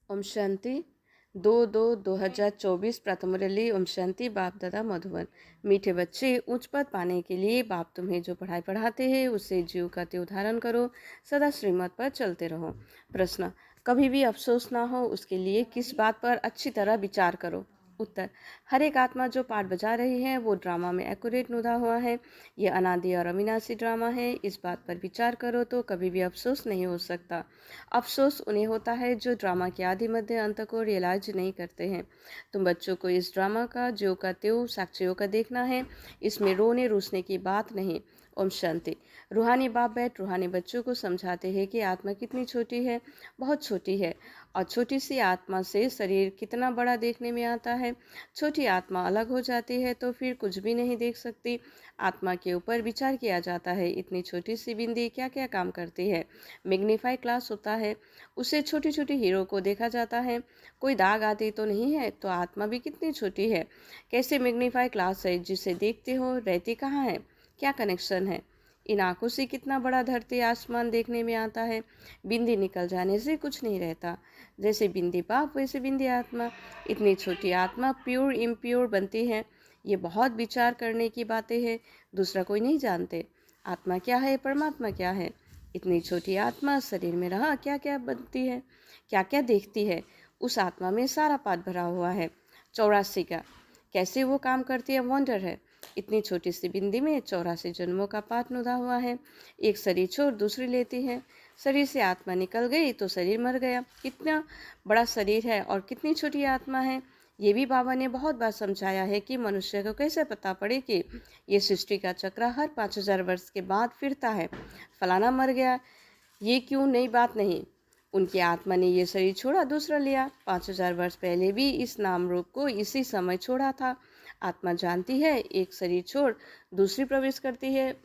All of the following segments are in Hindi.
ओम शांति 2/2/2024 प्रथम मुरली। ओम शांति। बाप दादा मधुबन। मीठे बच्चे, उच्च पद पाने के लिए बाप तुम्हें जो पढ़ाई पढ़ाते हैं उससे जीव का उदाहरण करो, सदा श्रीमत पर चलते रहो। प्रश्न, कभी भी अफसोस ना हो उसके लिए किस बात पर अच्छी तरह विचार करो। उत्तर, हर एक आत्मा जो पाठ बजा रही है वो ड्रामा में एक्यूरेट नुदा हुआ है। ये अनादि और अविनाशी ड्रामा है। इस बात पर विचार करो तो कभी भी अफसोस नहीं हो सकता। अफसोस उन्हें होता है जो ड्रामा के आदि मध्य अंत को रियलाइज नहीं करते हैं। तुम बच्चों को इस ड्रामा का ज्यों का त्यों साक्षियों का देखना है। इसमें रोने रूसने की बात नहीं। ओम शांति। रूहानी बाप बैठ रूहानी बच्चों को समझाते हैं कि आत्मा कितनी छोटी है, बहुत छोटी है, और छोटी सी आत्मा से शरीर कितना बड़ा देखने में आता है। छोटी आत्मा अलग हो जाती है तो फिर कुछ भी नहीं देख सकती। आत्मा के ऊपर विचार किया जाता है, इतनी छोटी सी बिंदी क्या क्या काम करती है। मैग्नीफाई क्लास होता है, उससे छोटी छोटी हीरो को देखा जाता है। कोई दाग आती तो नहीं है, तो आत्मा भी कितनी छोटी है। कैसे मैग्नीफाई क्लास है, जिसे देखते हो रहती कहाँ है, क्या कनेक्शन है। इन आंखों से कितना बड़ा धरती आसमान देखने में आता है। बिंदी निकल जाने से कुछ नहीं रहता। जैसे बिंदी पाप वैसे बिंदी आत्मा। इतनी छोटी आत्मा प्योर इम्प्योर बनती है। ये बहुत विचार करने की बातें हैं, दूसरा कोई नहीं जानते। आत्मा क्या है, परमात्मा क्या है। इतनी छोटी आत्मा शरीर में रहा क्या क्या बनती है, क्या क्या देखती है। उस आत्मा में सारा पाठ भरा हुआ है 84 का। कैसे वो काम करती है, वंडर है। इतनी छोटी सी बिंदी में 84 जन्मों का पाठ नुदा हुआ है। एक शरीर छोड़ दूसरी लेती है। शरीर से आत्मा निकल गई तो शरीर मर गया। कितना बड़ा शरीर है और कितनी छोटी आत्मा है। ये भी बाबा ने बहुत बार समझाया है कि मनुष्य को कैसे पता पड़े कि ये सृष्टि का चक्र हर 5000 वर्ष के बाद फिरता है। फलाना मर गया, ये क्यों, नई बात नहीं। उनकी आत्मा ने ये शरीर छोड़ा, दूसरा लिया। 5000 वर्ष पहले भी इस नाम रूप को इसी समय छोड़ा था। आत्मा जानती है एक शरीर छोड़ दूसरी प्रवेश करती है।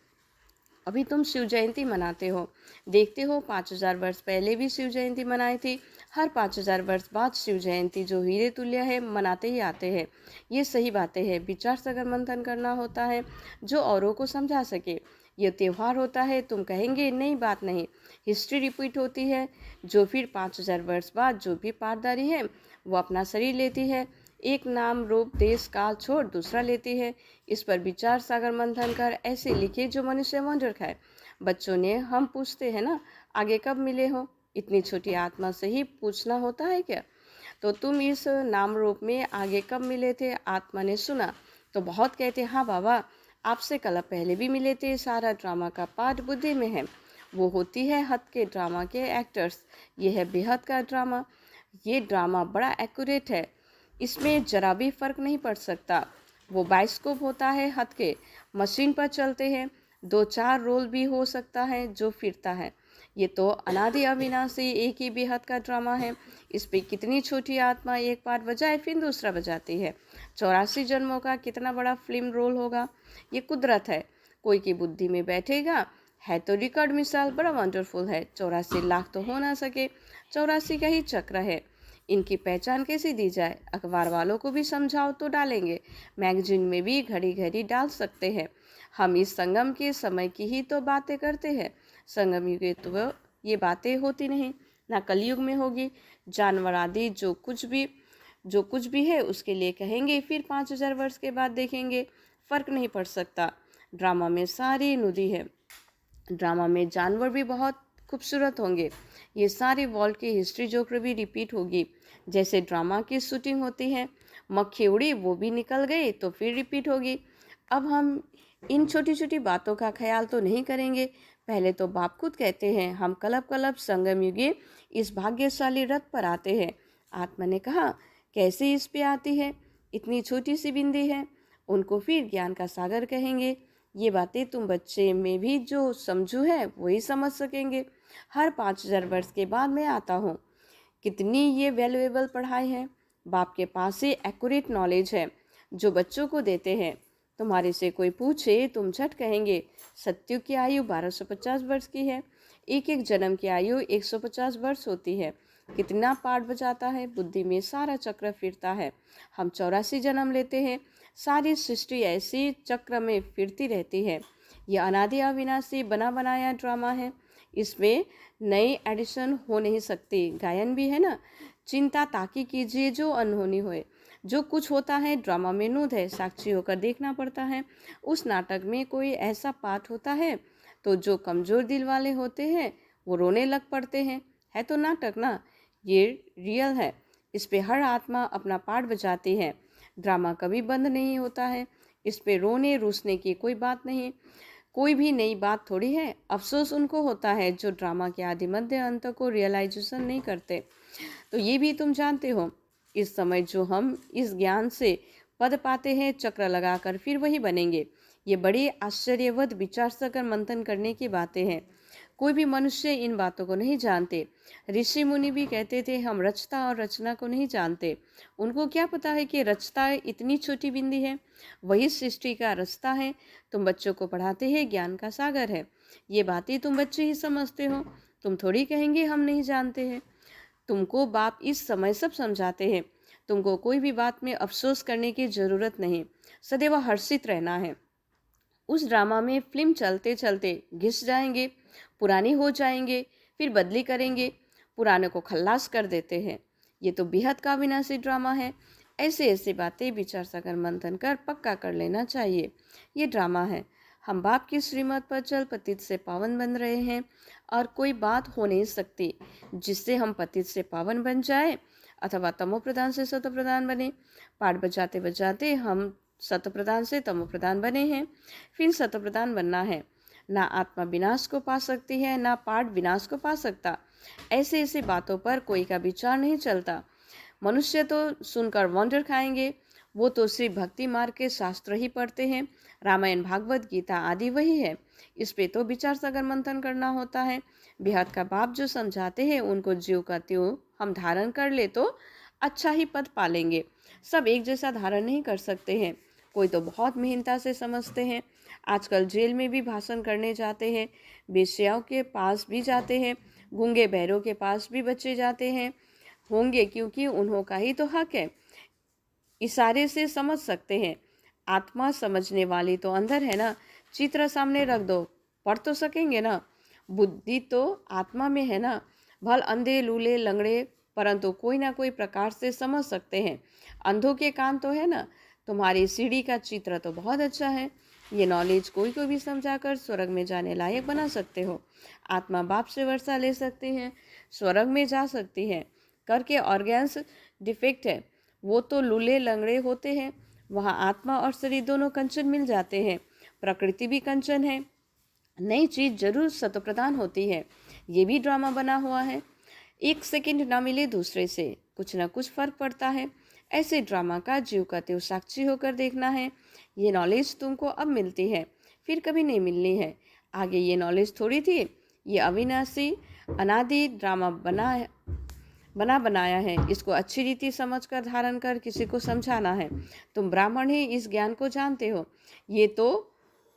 अभी तुम शिव जयंती मनाते हो, देखते हो 5000 वर्ष पहले भी शिव जयंती मनाई थी। हर 5000 वर्ष बाद शिव जयंती जो हीरे तुल्य है मनाते ही आते हैं। ये सही बातें हैं। विचार सागर मंथन करना होता है जो औरों को समझा सके। ये त्यौहार होता है, तुम कहेंगे नई बात नहीं। हिस्ट्री रिपीट होती है। जो फिर 5000 वर्ष बाद जो भी पाठदारी है वो अपना शरीर लेती है। एक नाम रूप देश काल छोड़ दूसरा लेती है। इस पर विचार सागर मंथन कर ऐसे लिखे जो मनुष्य वंडर खाए। बच्चों ने, हम पूछते हैं ना, आगे कब मिले हो। इतनी छोटी आत्मा से ही पूछना होता है क्या। तो तुम इस नाम रूप में आगे कब मिले थे। आत्मा ने सुना तो बहुत कहते, हाँ बाबा आपसे कल पहले भी मिले थे। सारा ड्रामा का पार्ट बुद्धि में है। वो होती है हद के ड्रामा के एक्टर्स। ये है बेहद का ड्रामा। ये ड्रामा बड़ा एक्यूरेट है, इसमें जरा भी फर्क नहीं पड़ सकता। वो बाइस्कोप होता है हद के, मशीन पर चलते हैं। 2-4 रोल भी हो सकता है जो फिरता है। ये तो अनादि अविनाशी एक ही बेहद का ड्रामा है। इस पे कितनी छोटी आत्मा एक पार्ट बजाए फिर दूसरा बजाती है। 84 जन्मों का कितना बड़ा फिल्म रोल होगा। ये कुदरत है, कोई की बुद्धि में बैठेगा है तो रिकॉर्ड मिसाल बड़ा वंडरफुल है। 84 लाख तो हो ना सके, 84 का ही चक्र है। इनकी पहचान कैसे दी जाए। अखबार वालों को भी समझाओ तो डालेंगे, मैगजीन में भी घड़ी घड़ी डाल सकते हैं। हम इस संगम के समय की ही तो बातें करते हैं। संगम युग में तो ये बातें होती नहीं, ना कलयुग में होगी। जानवर आदि जो कुछ भी है उसके लिए कहेंगे, फिर 5000 वर्ष के बाद देखेंगे, फर्क नहीं पड़ सकता। ड्रामा में सारी नुदी है। ड्रामा में जानवर भी बहुत खूबसूरत होंगे। ये सारी वर्ल्ड की हिस्ट्री जोग्राफी रिपीट होगी। जैसे ड्रामा की शूटिंग होती है, मक्खी उड़ी वो भी निकल गई तो फिर रिपीट होगी। अब हम इन छोटी छोटी बातों का ख्याल तो नहीं करेंगे। पहले तो बाप खुद कहते हैं, हम कलब कलब संगम युगे इस भाग्यशाली रथ पर आते हैं। आत्मा ने कहा, कैसे इस पे आती है, इतनी छोटी सी बिंदी है। उनको फिर ज्ञान का सागर कहेंगे। ये बातें तुम बच्चे में भी जो समझू है वही समझ सकेंगे। हर 5000 वर्ष के बाद मैं आता हूँ। कितनी ये वैल्यूएबल पढ़ाई है। बाप के पास से एक्यूरेट नॉलेज है जो बच्चों को देते हैं। तुम्हारे से कोई पूछे तुम झट कहेंगे सत्यु की आयु 1250 वर्ष की है। एक एक जन्म की आयु 150 वर्ष होती है। कितना पाठ बजाता है, बुद्धि में सारा चक्र फिरता है। हम 84 जन्म लेते हैं। सारी सृष्टि ऐसी चक्र में फिरती रहती है। यह अनादि अविनाशी बना बनाया ड्रामा है। इसमें नई एडिशन हो नहीं सकती। गायन भी है ना, चिंता ताकि कीजिए जो अनहोनी होए। जो कुछ होता है ड्रामा में नूद है, साक्षी होकर देखना पड़ता है। उस नाटक में कोई ऐसा पाठ होता है तो जो कमज़ोर दिल वाले होते हैं वो रोने लग पड़ते हैं। है तो नाटक ना, ये रियल है। इस पे हर आत्मा अपना पार्ट बजाती है। ड्रामा कभी बंद नहीं होता है। इस पे रोने रूसने की कोई बात नहीं, कोई भी नई बात थोड़ी है। अफसोस उनको होता है जो ड्रामा के आदि मध्य अंत को रियलाइजेशन नहीं करते। तो ये भी तुम जानते हो, इस समय जो हम इस ज्ञान से पद पाते हैं चक्र लगाकर फिर वही बनेंगे। ये बड़ी आश्चर्यवद विचार सागर मंथन करने की बातें हैं। कोई भी मनुष्य इन बातों को नहीं जानते। ऋषि मुनि भी कहते थे हम रचता और रचना को नहीं जानते। उनको क्या पता है कि रचता इतनी छोटी बिंदी है, वही सृष्टि का रास्ता है। तुम बच्चों को पढ़ाते हैं ज्ञान का सागर है। ये बातें तुम बच्चे ही समझते हो। तुम थोड़ी कहेंगे हम नहीं जानते हैं। तुमको बाप इस समय सब समझाते हैं। तुमको कोई भी बात में अफसोस करने की ज़रूरत नहीं, सदैव हर्षित रहना है। उस ड्रामा में फिल्म चलते चलते घिस जाएंगे, पुरानी हो जाएंगे, फिर बदली करेंगे, पुराने को खल्लास कर देते हैं। ये तो बेहद का विनाशी ड्रामा है। ऐसे ऐसे बातें विचार सागर मंथन कर पक्का कर लेना चाहिए। ये ड्रामा है। हम बाप की श्रीमत पर चल पतित से पावन बन रहे हैं और कोई बात हो नहीं सकती जिससे हम पतित से पावन बन जाए अथवा तमो प्रधान से सतो प्रधान बने। पाठ बजाते बजाते हम सतो प्रधान से तमो प्रधान बने हैं, फिर सतो प्रधान बनना है। ना आत्मा विनाश को पा सकती है, ना पाठ विनाश को पा सकता। ऐसे ऐसे बातों पर कोई का विचार नहीं चलता। मनुष्य तो सुनकर वंडर खाएंगे। वो तो सिर्फ भक्ति मार्ग के शास्त्र ही पढ़ते हैं। रामायण भागवत गीता आदि वही है। इस पे तो विचार सागर मंथन करना होता है। बेहद का बाप जो समझाते हैं उनको ज्यों का त्यों हम धारण कर ले तो अच्छा ही पद पालेंगे। सब एक जैसा धारण नहीं कर सकते हैं। कोई तो बहुत मेहनता से समझते हैं। आजकल जेल में भी भाषण करने जाते हैं, बेश्याओं के पास भी जाते हैं, गूंगे बहरों के पास भी बच्चे जाते हैं होंगे, क्योंकि उन्हों का ही तो हक है। इशारे से समझ सकते हैं। आत्मा समझने वाली तो अंदर है ना। चित्र सामने रख दो, पढ़ तो सकेंगे ना। बुद्धि तो आत्मा में है ना। भल अंधे लूले लंगड़े परंतु कोई ना कोई प्रकार से समझ सकते हैं। अंधों के कान तो है ना। तुम्हारी सीढ़ी का चित्र तो बहुत अच्छा है। ये नॉलेज कोई को भी समझाकर स्वर्ग में जाने लायक बना सकते हो। आत्मा बाप से वर्षा ले सकते हैं, स्वर्ग में जा सकती है। करके ऑर्गेन्स डिफेक्ट है, वो तो लूले लंगड़े होते हैं। वहाँ आत्मा और शरीर दोनों कंचन मिल जाते हैं। प्रकृति भी कंचन है। नई चीज जरूर सतप्रधान होती है। ये भी ड्रामा बना हुआ है। एक सेकंड ना मिले दूसरे से कुछ ना कुछ फर्क पड़ता है। ऐसे ड्रामा का जीव का त्यों साक्षी होकर देखना है। ये नॉलेज तुमको अब मिलती है, फिर कभी नहीं मिलनी है। आगे ये नॉलेज थोड़ी थी। ये अविनाशी अनादि ड्रामा बनाया है। इसको अच्छी रीति समझकर धारण कर किसी को समझाना है। तुम ब्राह्मण ही इस ज्ञान को जानते हो। ये तो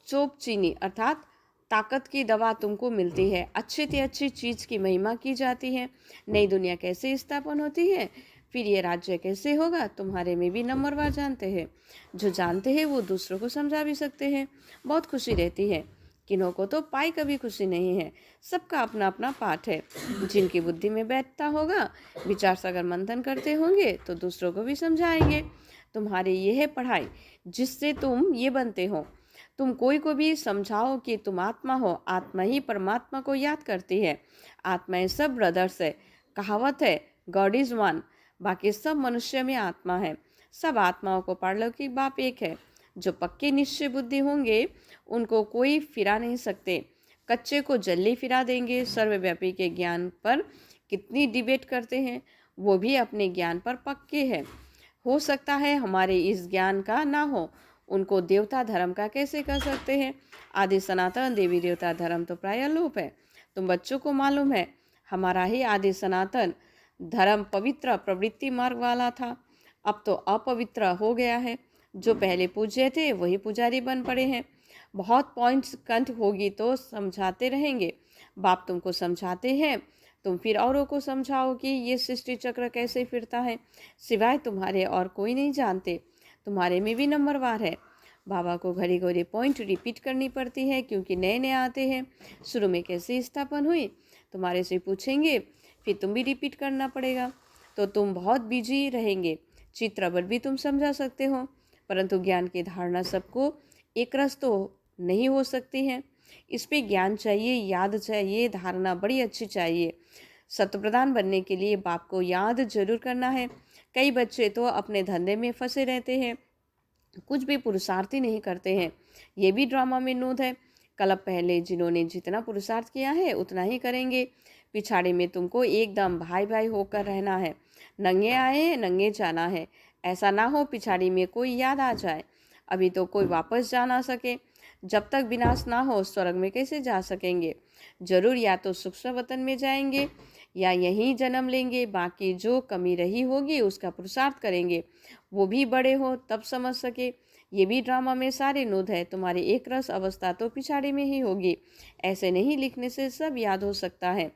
चोप चीनी अर्थात ताकत की दवा तुमको मिलती है। अच्छी से अच्छी चीज़ की महिमा की जाती है। नई दुनिया कैसे स्थापन होती है, फिर ये राज्य कैसे होगा, तुम्हारे में भी नंबरवार जानते हैं। जो जानते हैं वो दूसरों को समझा भी सकते हैं। बहुत खुशी रहती है। किन्हों को तो पाई कभी खुशी नहीं है। सबका अपना अपना पाठ है। जिनकी बुद्धि में बैठता होगा, विचार सागर मंथन करते होंगे तो दूसरों को भी समझाएंगे। तुम्हारी ये है पढ़ाई जिससे तुम ये बनते हो। तुम कोई को भी समझाओ कि तुम आत्मा हो। आत्मा ही परमात्मा को याद करती है। आत्मा सब ब्रदर्स है। कहावत है गॉड इज वन। बाकी सब मनुष्य में आत्मा है। सब आत्माओं को पारलौकिक बाप एक है। जो पक्के निश्चय बुद्धि होंगे उनको कोई फिरा नहीं सकते। कच्चे को जल्दी फिरा देंगे। सर्वव्यापी के ज्ञान पर कितनी डिबेट करते हैं, वो भी अपने ज्ञान पर पक्के हैं। हो सकता है हमारे इस ज्ञान का ना हो, उनको देवता धर्म का कैसे कर सकते हैं। आदि सनातन देवी देवता धर्म तो प्राय लोप है। तुम बच्चों को मालूम है हमारा ही आदि सनातन धर्म पवित्र प्रवृत्ति मार्ग वाला था। अब तो अपवित्र हो गया है। जो पहले पूज्य थे वही पुजारी बन पड़े हैं। बहुत पॉइंट्स कंठ होगी तो समझाते रहेंगे। बाप तुमको समझाते हैं, तुम फिर औरों को समझाओ कि ये सृष्टि चक्र कैसे फिरता है। सिवाय तुम्हारे और कोई नहीं जानते। तुम्हारे में भी नंबरवार है। बाबा को घड़ी घड़ी पॉइंट रिपीट करनी पड़ती है क्योंकि नए नए आते हैं। शुरू में कैसे स्थापन हुई तुम्हारे से पूछेंगे, फिर तुम भी रिपीट करना पड़ेगा, तो तुम बहुत बिजी रहेंगे। चित्रपट भी तुम समझा सकते हो, परंतु ज्ञान की धारणा सबको एक रस तो नहीं हो सकती है। इस पे ज्ञान चाहिए, याद चाहिए, धारणा बड़ी अच्छी चाहिए। शतप्रधान बनने के लिए बाप को याद जरूर करना है। कई बच्चे तो अपने धंधे में फंसे रहते हैं, कुछ भी पुरुषार्थ ही नहीं करते हैं। ये भी ड्रामा में नोट है। कल पहले जिन्होंने जितना पुरुषार्थ किया है उतना ही करेंगे। पिछाड़ी में तुमको एकदम भाई भाई होकर रहना है। नंगे आए नंगे जाना है। ऐसा ना हो पिछाड़ी में कोई याद आ जाए। अभी तो कोई वापस जा ना सके। जब तक विनाश ना हो स्वर्ग में कैसे जा सकेंगे। जरूर या तो सूक्ष्म वतन में जाएंगे या यहीं जन्म लेंगे। बाकी जो कमी रही होगी उसका पुरुषार्थ करेंगे। वो भी बड़े हो तब समझ सके। ये भी ड्रामा में सारे नोट है। तुम्हारी एक रस अवस्था तो पिछाड़ी में ही होगी। ऐसे नहीं लिखने से सब याद हो सकता है।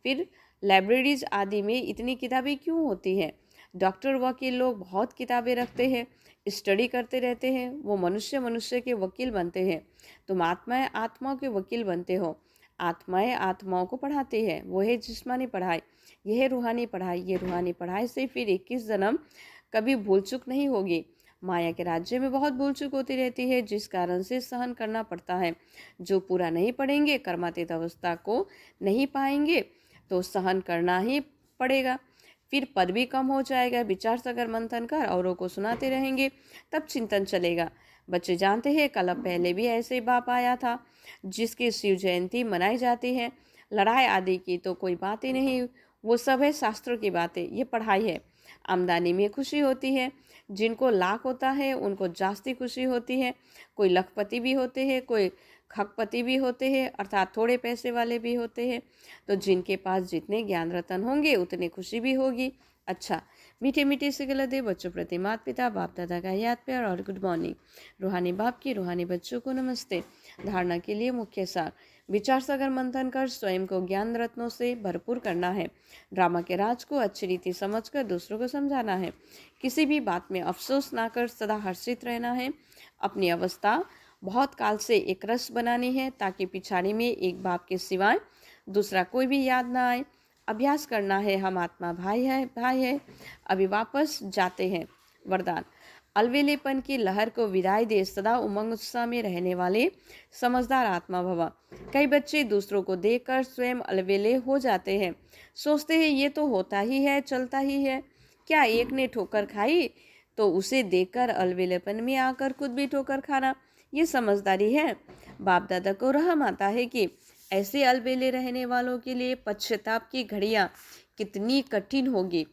फिर लाइब्रेरीज आदि में इतनी किताबें क्यों होती हैं। डॉक्टर वकील लोग बहुत किताबें रखते हैं, स्टडी करते रहते हैं। वो मनुष्य मनुष्य के वकील बनते हैं। तुम आत्माएं आत्माओं के वकील बनते हो। आत्माएं आत्माओं को पढ़ाती है। वो है जिस्मानी पढ़ाई, यह है रूहानी पढ़ाई। ये रूहानी पढ़ाई से फिर 21 जन्म कभी भूल चूक नहीं होगी। माया के राज्य में बहुत भूल चूक होती रहती है, जिस कारण से सहन करना पड़ता है। जो पूरा नहीं पढ़ेंगे, कर्मातीत अवस्था को नहीं पाएंगे, तो सहन करना ही पड़ेगा। फिर पद भी कम हो जाएगा। विचार सागर मंथन कर औरों को सुनाते रहेंगे, तब चिंतन चलेगा। बच्चे जानते हैं कल पहले भी ऐसे बाप आया था जिसकी शिव जयंती मनाई जाती है। लड़ाई आदि की तो कोई बात ही नहीं, वो सब है शास्त्रों की बातें। ये पढ़ाई है। आमदनी में खुशी होती है। जिनको लाख होता है उनको जास्ती खुशी होती है। कोई लखपति भी होते हैं, कोई खकपति भी होते हैं, अर्थात थोड़े पैसे वाले भी होते हैं। तो जिनके पास जितने ज्ञान रतन होंगे उतनी खुशी भी होगी। अच्छा, मीठे मीठे से गलत बच्चों प्रति माता पिता बाप दादा का याद प्यार और गुड मॉर्निंग। रूहानी बाप की रूहानी बच्चों को नमस्ते। धारणा के लिए मुख्य सार, विचार सागर मंथन कर स्वयं को ज्ञान रत्नों से भरपूर करना है। ड्रामा के राज को अच्छी रीति समझकर दूसरों को समझाना है। किसी भी बात में अफसोस ना कर सदा हर्षित रहना है। अपनी अवस्था बहुत काल से एक रस बनानी है, ताकि पिछाड़ी में एक बाप के सिवाय दूसरा कोई भी याद ना आए। अभ्यास करना है, हम आत्मा भाई है। अभी वापस जाते हैं। वरदान, अलवेलेपन की लहर को विदाई दे सदा उमंग उत्साह में रहने वाले समझदार आत्मा भवा। कई बच्चे दूसरों को देखकर स्वयं अलवेले हो जाते हैं। सोचते हैं ये तो होता ही है, चलता ही है। क्या एक ने ठोकर खाई तो उसे देखकर अलवेलेपन में आकर खुद भी ठोकर खाना, ये समझदारी है। बाप दादा को रहम आता है कि ऐसे अलबेले रहने वालों के लिए पश्चाताप की घड़ियां कितनी कठिन होगी।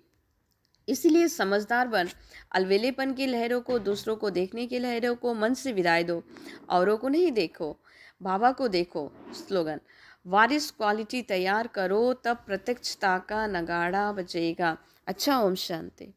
इसलिए समझदार बन। अलवेलेपन की लहरों को, दूसरों को देखने की लहरों को मन से विदाई दो। औरों को नहीं देखो, बाबा को देखो। स्लोगन, वारिस क्वालिटी तैयार करो, तब प्रत्यक्षता का नगाड़ा बजेगा। अच्छा, ओम शांति।